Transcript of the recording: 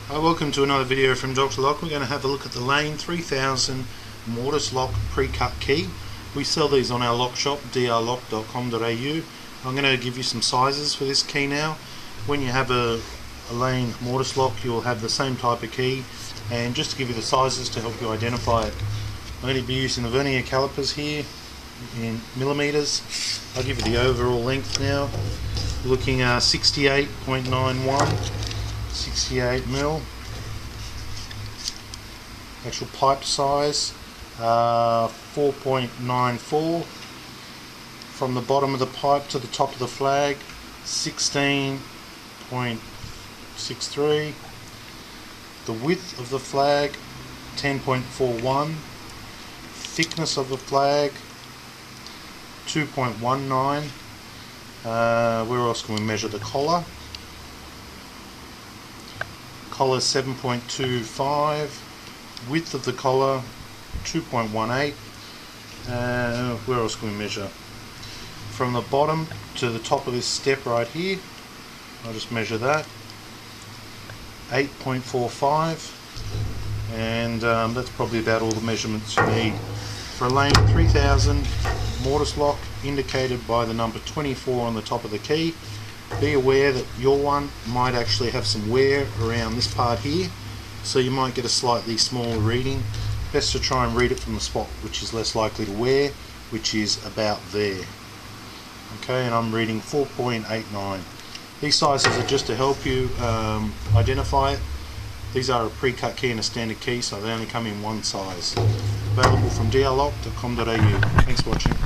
Hi, welcome to another video from Dr. Lock. We're going to have a look at the Lane 3000 mortise lock pre-cut key. We sell these on our lock shop, drlock.com.au. I'm going to give you some sizes for this key now. When you have a Lane mortise lock, you'll have the same type of key, and just to give you the sizes to help you identify it, I'm going to be using the vernier calipers here in millimeters. I'll give you the overall length now. Looking at 68.91. 68 mil. Actual pipe size 4.94. From the bottom of the pipe to the top of the flag 16.63. The width of the flag 10.41. Thickness of the flag 2.19. Where else can we measure the collar? Collar 7.25, width of the collar 2.18. Where else can we measure? From the bottom to the top of this step right here, I'll just measure that, 8.45, and that's probably about all the measurements you need for a Lane 3000 mortise lock, indicated by the number 24 on the top of the key. Be aware that your one might actually have some wear around this part here, so you might get a slightly smaller reading. Best to try and read it from the spot which is less likely to wear, which is about there. Okay, and I'm reading 4.89. These sizes are just to help you identify it. These are a pre-cut key and a standard key, so they only come in one size. Available from drlock.com.au. Thanks for watching.